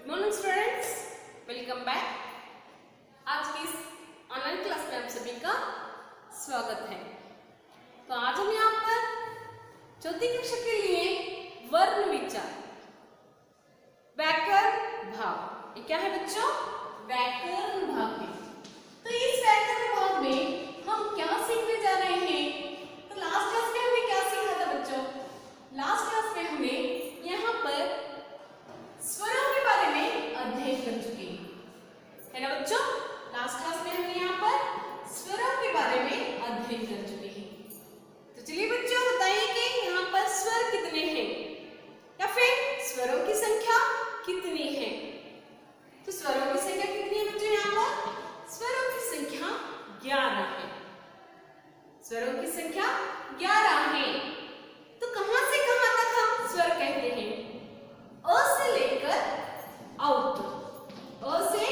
Good morning students, welcome back. आज की इस ऑनलाइन क्लास में आप सभी का स्वागत है। तो आज हम यहाँ पर चौथी कक्षा के लिए वर्ण विचार व्याकरण भाग, ये क्या है बच्चों? व्याकरण भाग है। तो इस व्याकरण भाग में हम क्या सीखने जा रहे हैं? तो लास्ट क्लास में हमने क्या सीखा था बच्चों? लास्ट क्लास में हमने यहाँ पर स्वरों के बारे में अध्ययन कर चुके हैं, है ना बच्चों? लास्ट क्लास में हमने यहाँ पर स्वरों के बारे में अध्ययन कर चुके हैं। तो चलिए बच्चों बताइए कि यहाँ पर स्वर कितने हैं या फिर स्वरों की संख्या कितनी है? तो स्वरों की संख्या कितनी है बच्चों? यहाँ पर स्वरों की संख्या 11 है। स्वरों की संख्या 11 है। तो कहां से कहां तक हम स्वर कहते हैं? अ से लेकर औ तक, अ से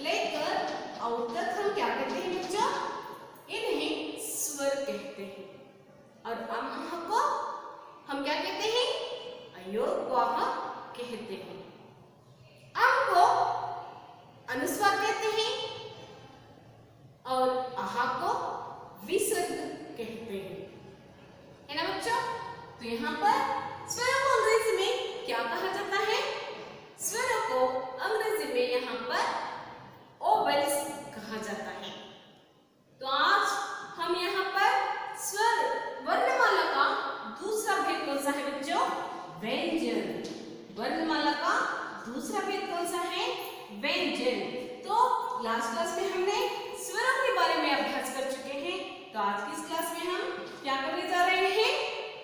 लेकर औ तक हम क्या कहते हैं बच्चों? इन्हें स्वर कहते हैं। और अमह को हम क्या कहते हैं? अयोगवाह कहते हैं। अम को अनुस्वार कहते हैं और आहा को विसर्ग कहते हैं, है ना बच्चों? तो यहाँ पर स्वरों को अंग्रेजी में क्या कहा जाता है? स्वरों को अंग्रेजी में यहाँ पर ओवेल्स कहा जाता है। तो आज हम यहाँ पर स्वर वर्णमाला का दूसरा भेद कौन सा है बच्चों? व्यंजन। वर्णमाला का दूसरा भेद कौन सा है? व्यंजन। तो लास्ट क्लास में हमने स्वरों के बारे में अभ्यास कर चुके हैं। तो आज की इस क्लास में हम क्या करने जा रहे हैं?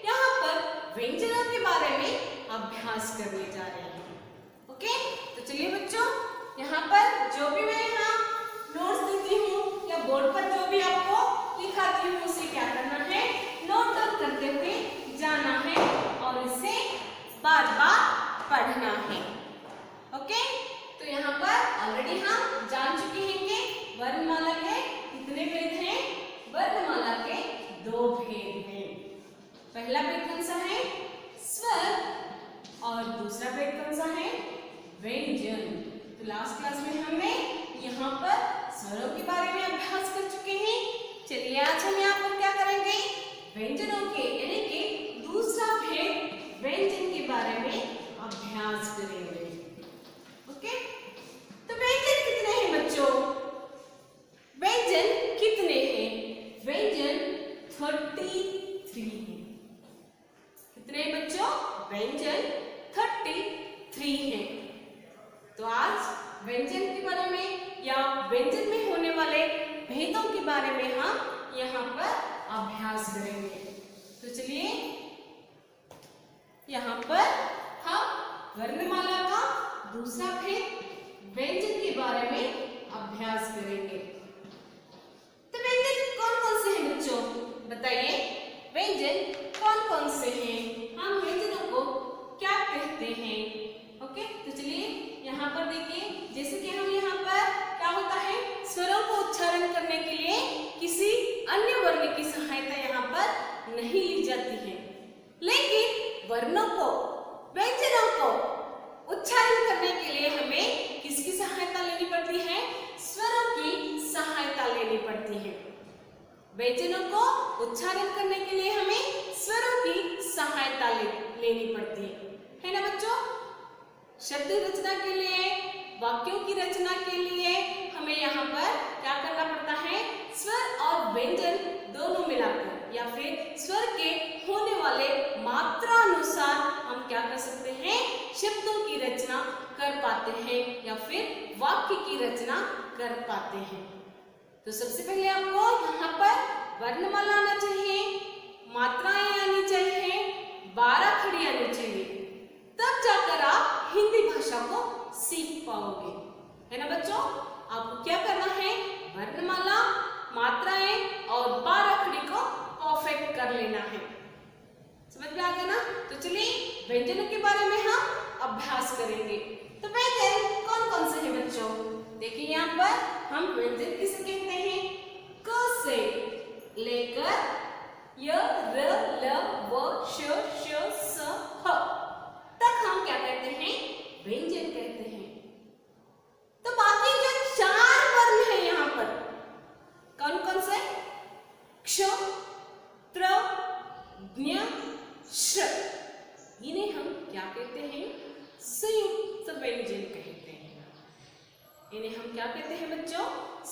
यहाँ पर व्यंजनों के बारे में अभ्यास करने जा रहे हैं। ओके, तो चलिए बच्चों, यहाँ पर जो भी मैं यहाँ नोट्स देती हूँ या बोर्ड पर जो भी आपको लिखाती हूँ उसे क्या करना है? नोट डाउन करते हुए जाना है और इसे बार बार पढ़ना है। ओके, तो यहाँ पर ऑलरेडी हम जान चुके हैं कि वर्णमाला के कितने भेद हैं? वर्णमाला के 2 भेद हैं। पहला भेद कौन सा है? स्वर। और दूसरा भेद कौन सा है? व्यंजन। तो लास्ट क्लास में हमने यहाँ पर स्वरों के बारे में अभ्यास कर चुके हैं। चलिए आज हम यहाँ पर क्या करेंगे? व्यंजनों के यानी कि दूसरा भेद व्यंजन के बारे में अभ्यास करेंगे। ओके, तो व्यंजन कितने हैं बच्चों? व्यंजन कितने हैं? व्यंजन 33 हैं। कितने हैं बच्चों? व्यंजन 33 हैं। तो आज व्यंजन के बारे में या व्यंजन में होने वाले भेदों के बारे में हम यहाँ पर अभ्यास करेंगे। तो चलिए यहाँ पर हम वर्णमाला का दूसरा भेद व्यंजन के बारे में अभ्यास करेंगे। तो व्यंजन कौन कौन से हैं बच्चों? बताइए, व्यंजन कौन कौन से हैं? हम व्यंजनों को क्या कहते हैं? ओके, तो चलिए यहाँ पर देखिए, जैसे कि हम यहाँ पर क्या होता है, स्वरों को उच्चारण करने के लिए किसी अन्य वर्ण की सहायता यहाँ पर नहीं ली जाती है, लेकिन वर्णों को, व्यंजनों को उच्चारण करने के लिए हमें किसकी सहायता लेनी पड़ती है? स्वरों की सहायता लेनी पड़ती है। व्यंजनों को उच्चारण करने के लिए हमें स्वरों की सहायता लेनी पड़ती है ना बच्चों? शब्द रचना के लिए, वाक्यों की रचना के लिए हमें यहाँ पर क्या करना पड़ता है? स्वर और व्यंजन दोनों मिलाकर या फिर स्वर के होने वाले मात्रा अनुसार हम क्या कर सकते हैं? शब्दों की रचना कर पाते हैं या फिर वाक्य की रचना कर पाते हैं। तो सबसे पहले आपको यहाँ पर वर्णमाला आना चाहिए, मात्राएं आनी चाहिए, 12 खड़ी आनी चाहिए, तब जाकर आप हिंदी भाषा को सीख पाओगे, है ना बच्चों? आपको क्या करना है? वर्णमाला, मात्राएं और 12 खड़ी को परफेक्ट कर लेना है। समझ में आ गया ना? तो चलिए व्यंजनों के बारे में हम अभ्यास करेंगे। तो व्यंजन कौन कौन से हैं बच्चों? देखिए यहाँ पर हम व्यंजन किसे कहते हैं? क से लेकर य, र, ल, व, श, स, ह तक हम क्या कहते हैं? व्यंजन कहते हैं।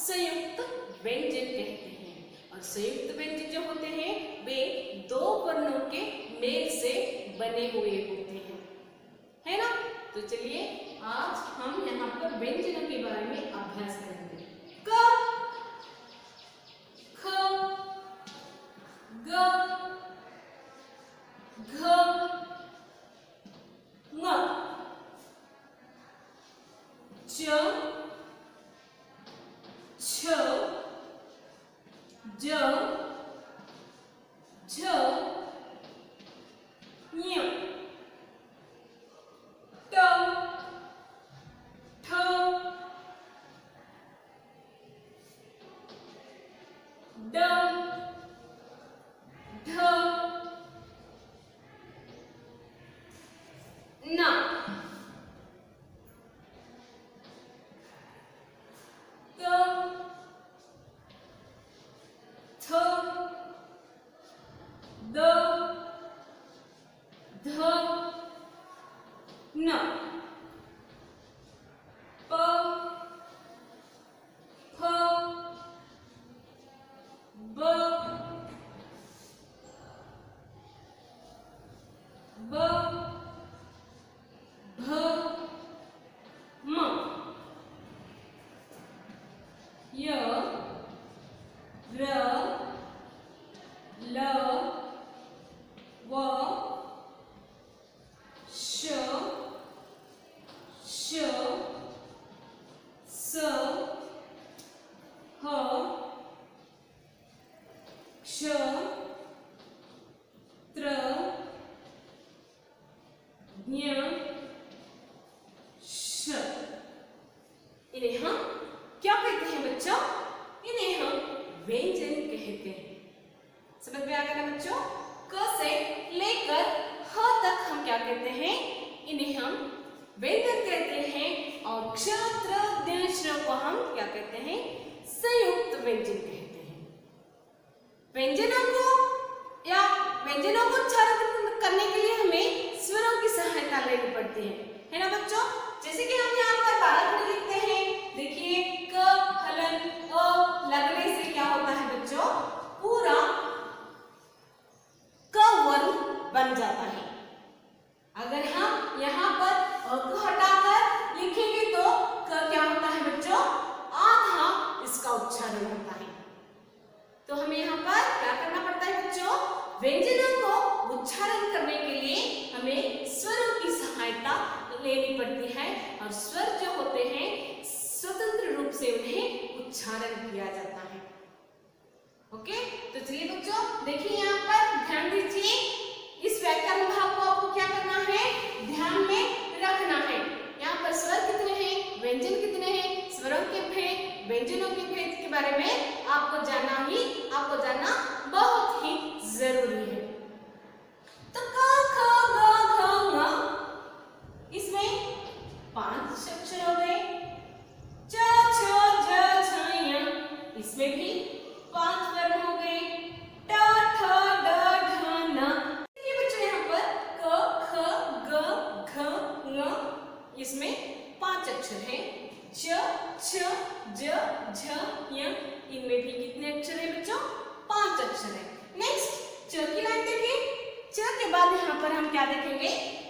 संयुक्त व्यंजन कहते हैं। और संयुक्त व्यंजन जो होते हैं वे दो वर्णों के मेल से बने हुए होते हैं, है ना। तो चलिए आज हम यहाँ पर व्यंजनों के बारे में अभ्यास करेंगे। क, ख, ग, घ, ङ, च, छ, ज, झ, ञ, ट, ठ, ड, ढ, न, थ, द, ध, न, प, फ, ब, भ, म, य, र, ल, व, श, श, स, ह, क्ष, त्र, ज्ञ, श। इन्हें हम क्या कहते हैं बच्चों? इन्हें हम व्यंजन कहते हैं। समझ में आ गया ना बच्चों? क से लेकर ह तक हम क्या कहते हैं? इन्हें हम व्यंजन कहते हैं। और क्ष, त्र, ज्ञ, श को हम क्या कहते हैं? संयुक्त व्यंजन कहते हैं। व्यंजनों को उच्चारण करने के लिए हमें स्वरों की सहायता लेनी पड़ती है ना बच्चों? जैसे कि हम यहाँ पर 12 खंड लिखते हैं। देखिए क, हलन, अ लगने से क्या होता है बच्चों? पूरा क वर्ण बन जाता है। अगर हम यहाँ पर अ को हटाकर लिखेंगे तो क क्या होता है बच्चों? आधा इसका उच्चारण होता है। तो हमें यहाँ पर क्या करना पड़ता है बच्चों? व्यंजनों को उच्चारण करने के लिए हमें स्वरों की सहायता लेनी पड़ती है। और स्वर जो होते हैं स्वतंत्र रूप से उन्हें उच्चारण किया जाता है। ओके, तो चलिए बच्चों देखिए यहाँ पर ध्यान दीजिए। इस व्याकरण भाग को आपको क्या करना है? ध्यान में रखना है। यहाँ पर स्वर कितने हैं, व्यंजन कितने हैं, स्वरों के भेद, व्यंजनों के भेद के बारे में आपको जानना बहुत ही जरूरी है। तो क, ख, ग, घ, ङ इसमें 5 अक्षर हो गए। च, छ, ज, झ, ञ इसमें भी 5 वर्ण हो गए। ट, ठ, ड, ढ, न। ये बच्चों यहाँ पर क, ख, ग, घ, ङ इसमें 5 अक्षर हैं। च, छ, ज, झ, ञ इनमें भी कितने अक्षर हैं बच्चों? 5 अक्षर हैं। नेक्स्ट च की लाइन देखिए। च के बाद यहाँ पर हम क्या देखेंगे?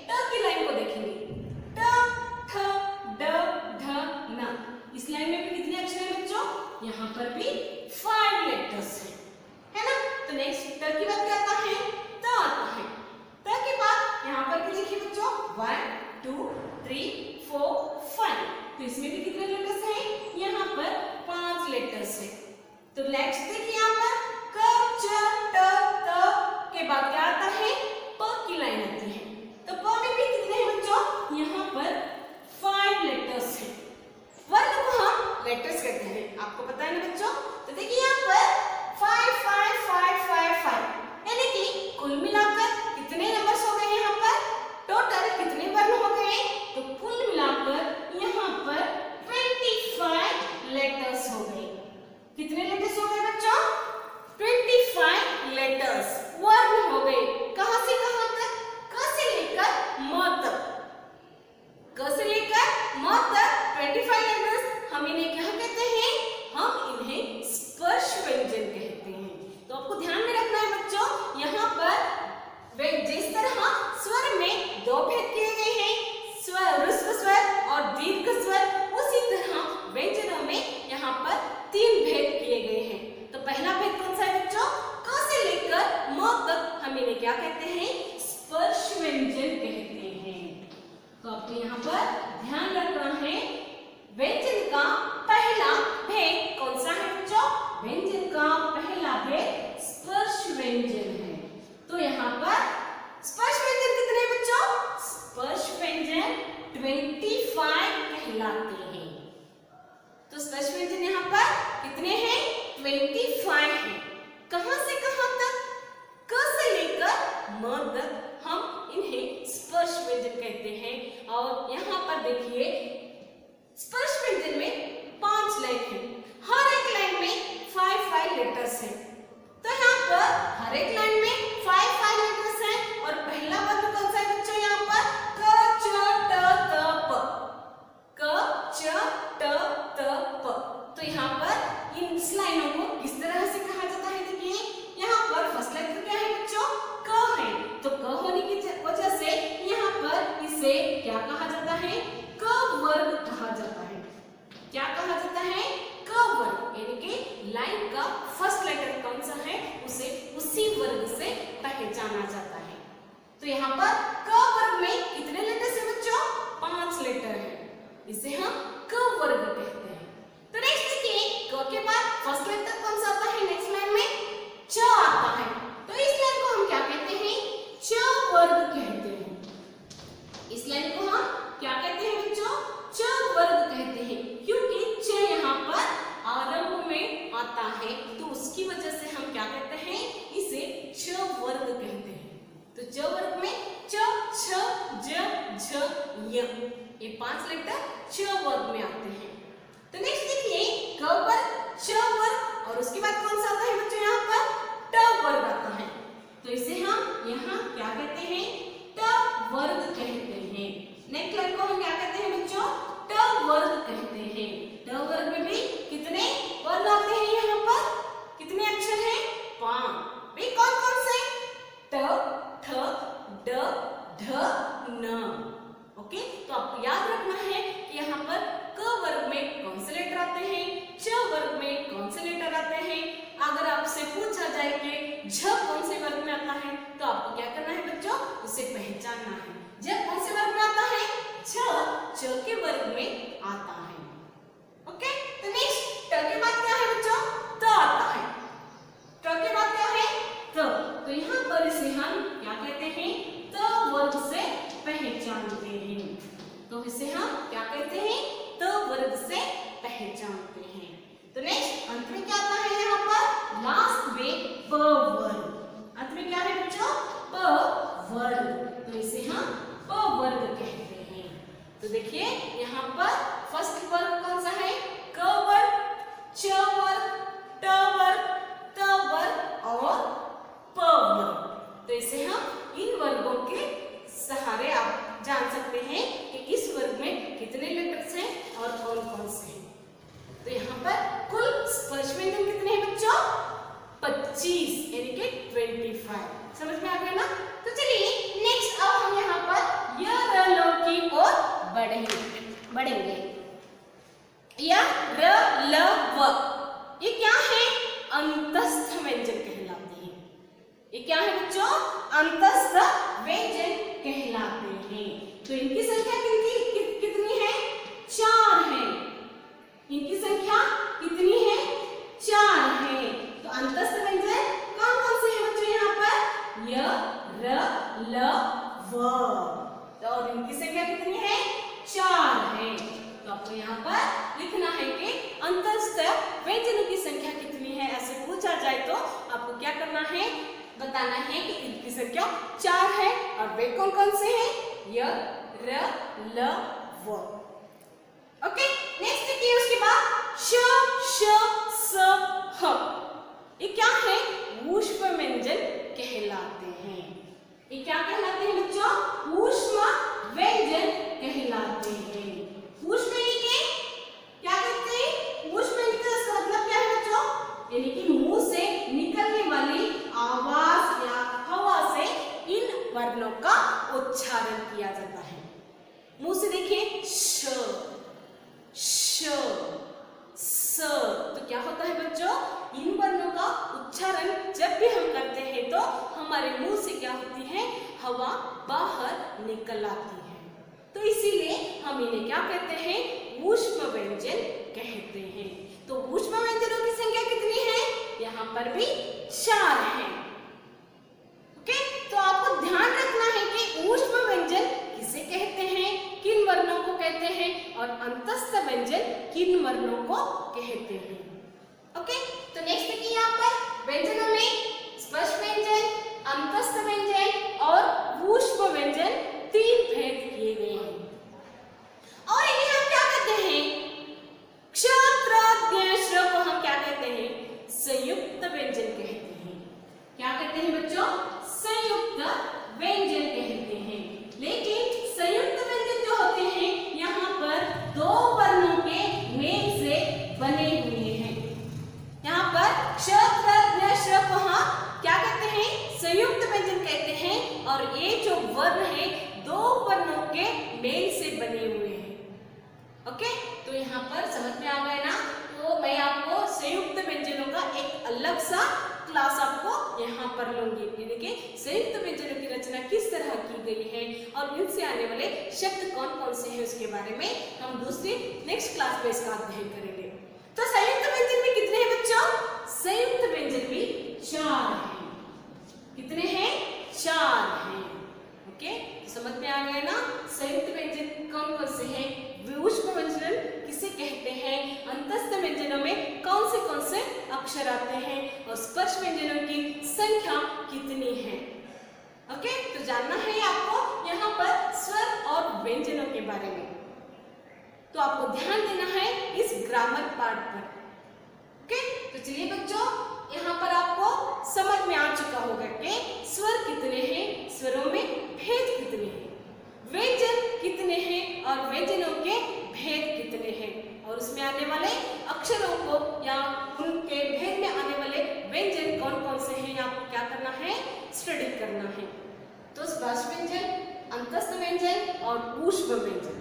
ट की लाइन को देखेंगे। ट, ठ, ड, ढ, न इस लाइन में भी कितने अक्षर हैं बच्चों? यहाँ पर भी 5 लेटर्स हैं, है ना। तो नेक्स्ट ट की बाद क्या आता है? त आता है। त के बाद यहाँ पर भी देखिए बच्चों 1 2 3 4 5 तो इसमें भी कितने लेटर्स हैं? यहाँ पर 5 लेटर्स हैं। तो नेक्स्ट देखिए यहाँ पर क, च, ट, त के बाद क्या आता है? प की लाइन आती है। तो प में भी कितने हैं बच्चों? यहाँ पर 5 लेटर्स हैं। वर्ण को हम लेटर्स कहते हैं, आपको पता है ना बच्चों। तो देखिए यहाँ पर 5 5 5 5 5 यानी कि कुल मिलाकर कितने नंबर्स हो गए? यहाँ पर टोटल कितने वर्ण हो गए? तो कुल मिलाकर यहाँ पर 25 लेटर्स हो गए। कितने लेटर्स हो गए बच्चों? 25 लेटर्स वर्ण हो गए। कहां से कहां तक? क से लेकर म तक। क से लेकर म तक 25 लेटर्स हम इन्हें क्या कहते हैं? हम स्वर और दीर्घ स्वर, उसी तरह व्यंजनों में यहाँ पर 3 भेद किए गए हैं। तो पहला भेद कौन सा है बच्चों? क से लेकर म तक हम इन्हें क्या कहते हैं? स्पर्श व्यंजन कहते हैं। तो आपको यहाँ पर ध्यान रखना है, व्यंजन का पहला भेद कौन सा है बच्चों? व्यंजन का पहला भेद स्पर्श व्यंजन है। तो यहाँ पर स्पर्श व्यंजन कितने बच्चों? स्पर्श व्यंजन 25 कहलाते हैं। तो स्पर्श व्यंजन यहाँ पर कितने हैं? 25 हैं। कहां से कहां तक? क से लेकर म तक हम इन्हें स्पर्श व्यंजन कहते हैं। और यहाँ पर देखिए, स्पर्श व्यंजन में 5 लाइन है, हर एक लाइन में 5 लेटर्स हैं। तो यहाँ पर हर एक लाइन में 5 लेटर्स हैं। और पहला वर्ग कौन सा है बच्चों? यहाँ पर क च ट त प, क च ट त प। तो यहाँ पर इन लाइनों को किस तरह से कहा जाता है? देखिए, यहाँ पर फर्स्ट लेटर क्या है बच्चों? क है। तो क होने की वजह से यहाँ पर इसे क्या कहा जाता है? क वर्ग कहा जाता है। क्या कहा जाता है? क वर्ग, यानी कि लाइन का फर्स्ट लेटर कौन सा है उसे उसी वर्ग से पहचाना जाता है। तो यहाँ पर क वर्ग में कितने लेटर्स हैं बच्चों? 5 लेटर हैं। इसे हम क वर्ग कहते हैं। तो नेक्स्ट देखिए, क के बाद फर्स्ट लेटर कौन सा आता है? नेक्स्ट लाइन में च आता है। तो इस लाइन को हम क्या कहते हैं? च वर्ग कहते हैं। इस लाइन को हम क्या कहते हैं बच्चों? च वर्ग कहते हैं, क्योंकि च यहाँ पर आरंभ में आता है। तो उसकी वजह से हम क्या कहते हैं? इसे च वर्ग कहते हैं। तो च वर्ग में च, छ, ज, झ, य, ये 5 लेटर च वर्ग में आते हैं। तो नेक्स्ट देखिए, क वर्ग, च वर्ग और उसके बाद कौन सा आता है बच्चों? यहाँ पर ट वर्ग आता है। तो इसे हम यहाँ क्या कहते हैं? ट वर्ग कहते हैं। नेक्स्ट लाइन को हम क्या कहते हैं बच्चों? ट वर्ग कहते हैं। ट वर्ग में भी कितने वर्ग आते हैं? यहाँ पर कितने अक्षर हैं? 5। वे कौन कौन से? ट, ठ, ड, ढ, न। ओके, तो आपको याद रखना है कि यहाँ पर क वर्ग में कौन से लेटर आते हैं, च वर्ग में कौन से लेटर आते हैं। अगर आपसे पूछा जाए कि झ कौन से वर्ग में आता है, तो आपको क्या करना है बच्चों? उसे पहचानना है। झ कौन से वर्ग में आता है? झ च के वर्ग में आता है। ओके, तो नेक्स्ट ट के बाद क्या है बच्चों? त आता है। ट के बाद क्या है? त। तो यहाँ पर इसे हम क्या कहते हैं? त वर्ग से पहचानते हैं। तो इसे हम क्या कहते हैं? त वर्ग से पहचानते हैं। तो नेक्स्ट अंत में क्या आता है? यहाँ पर लास्ट में प वर्ग। अंत में क्या है बच्चों? प वर्ग। तो इसे हम प वर्ग कहते हैं। तो देखिए, यहाँ पर फर्स्ट वर्ग कौन सा है? क वर्ग, च वर्ग, ट वर्ग, त वर्ग और प वर्ग। तो इसे हम इन वर्गों के सहारे आप जान सकते हैं कि इस वर्ग में कितने लेटर्स हैं और कौन कौन से हैं। तो यहाँ पर कुल स्पर्श व्यंजन कितने हैं बच्चों? 25, यानी कि 25। समझ में आ गया ना? तो चलिए नेक्स्ट अब हम यहाँ पर य र ल की ओर बढ़ेंगे। य र ल व, ये क्या है? अंतस्थ व्यंजन कहलाते हैं। ये क्या है बच्चों? अंतस्थ व्यंजन कहलाते हैं। तो इनकी संख्या कितनी है? 4 है। इनकी संख्या कितनी है? 4 है। तो अंतस्थ व्यंजन कौन कौन से हैं बच्चों? यहाँ पर य, र, ल, व। तो और इनकी संख्या कितनी है? 4 है। तो आपको यहाँ पर लिखना है कि अंतस्थ व्यंजनों की संख्या कितनी है। ऐसे पूछा जाए तो आपको क्या करना है? बताना है कि इनकी संख्या 4 है और वे कौन कौन से हैं? य, र, ल, व। ओके, नेक्स्ट देखिए, उसके बाद श, श, स, ह। ये क्या है? ऊष्म व्यंजन कहलाते हैं। ये क्या कहलाते हैं बच्चों? ऊष्म व्यंजन कहलाते हैं। ऊष्म यानी कि क्या कहते हैं? ऊष्म यानी कि इसका मतलब क्या है बच्चों? यानी कि मुंह से निकलने वाली आवाज या हवा से इन वर्णों का उच्चारण किया जाता है। मुंह से देखिए, हमारे मुंह से क्या होती है, हवा बाहर निकल आती है। तो इसीलिए हम इन्हें क्या कहते हैं, ऊष्म व्यंजन कहते हैं। तो ऊष्म व्यंजनों की संख्या कितनी है, यहाँ पर भी 4 है। ओके, तो आपको ध्यान रखना है कि ऊष्म व्यंजन किसे कहते हैं, किन वर्णों को कहते हैं, और अंतस्थ व्यंजन किन वर्णों को कहते हैं। ओके, तो नेक्स्ट देखिए यहाँ पर व्यंजनों में स्पर्श व्यंजन, अंतस्थ व्यंजन और ऊष्म व्यंजन 3 भेद किए गए हैं। और इन्हें हम क्या कहते हैं, क्ष, त्र, ज्ञ, श्र को हम क्या कहते हैं, संयुक्त व्यंजन कहते हैं। क्या कहते हैं बच्चों, संयुक्त व्यंजन कहते हैं। लेकिन संयुक्त व्यंजन जो होते हैं यहाँ पर 2 वर्णों के मेल से बने हुए हैं। यहाँ पर क्ष, त्र, ज्ञ, श्र को हम क्या कहते हैं, संयुक्त व्यंजन कहते हैं। और ये जो वर्ण है 2 वर्णों के मेल से बने हुए हैं। ओके, तो यहाँ पर समझ में आ गया ना। तो मैं आपको संयुक्त व्यंजनों का एक अलग सा क्लास आपको यहाँ पर लूंगी। देखिए संयुक्त व्यंजनों की रचना किस तरह की गई है और इनसे आने वाले शब्द कौन कौन से हैं उसके बारे में हम दूसरी नेक्स्ट क्लास में इसका अध्ययन करेंगे। तो संयुक्त व्यंजन में कितने हैं बच्चों, संयुक्त व्यंजन भी 4 हैं। कितने हैं, 4 हैं। ओके, समझ में आ गया ना। संयुक्त व्यंजन कौन कौन से हैं, ऊष्म व्यंजन किसे कहते हैं, अंतस्थ व्यंजनों में कौन से अक्षर आते हैं, और स्पर्श व्यंजनों की संख्या कितनी है। ओके, तो जानना है आपको यहाँ पर स्वर और व्यंजनों के बारे में। तो आपको ध्यान देना है इस ग्रामर पार्ट पर। ओके, तो चलिए बच्चों, यहाँ पर आपको समझ में आ चुका होगा कि स्वर कितने हैं, स्वरों में भेद कितने हैं, व्यंजन कितने हैं और व्यंजनों के भेद कितने हैं, और उसमें आने वाले अक्षरों को या उनके भेद में आने वाले व्यंजन कौन कौन से हैं, आपको क्या करना है, स्टडी करना है। तो स्पर्श व्यंजन, अंतस्थ व्यंजन और ऊष्म व्यंजन,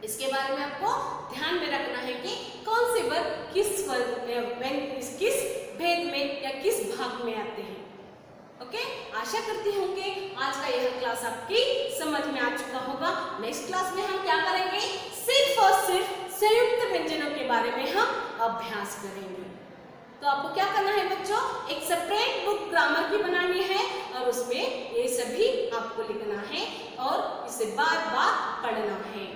इसके बारे में आपको ध्यान में रखना है कि कौन से वर्ग किस भेद में या किस भाग में आते हैं। ओके, आशा करती हूँ कि आज का यह क्लास आपकी समझ में आ चुका होगा। नेक्स्ट क्लास में हम क्या करेंगे, सिर्फ और सिर्फ संयुक्त व्यंजनों के बारे में हम अभ्यास करेंगे। तो आपको क्या करना है बच्चों, एक सेपरेट बुक ग्रामर की बनानी है और उसमें ये सभी आपको लिखना है और इसे बार बार पढ़ना है।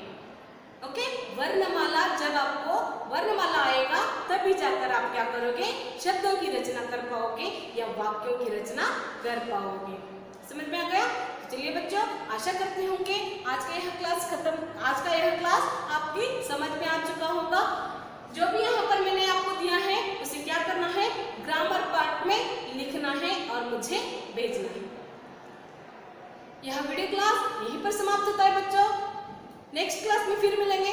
ओके, वर्णमाला, जब आपको वर्णमाला आएगा तभी जाकर आप क्या करोगे, शब्दों की रचना कर पाओगे या वाक्यों की रचना कर पाओगे। समझ में आ गया। चलिए बच्चों, आशा करती हूँ कि आज का यह क्लास आपकी समझ में आ चुका होगा। जो भी यहाँ पर मैंने आपको दिया है उसे क्या करना है, ग्रामर पार्ट में लिखना है और मुझे भेजना है। यह वीडियो क्लास यहीं पर समाप्त होता है बच्चों। नेक्स्ट क्लास में फिर मिलेंगे।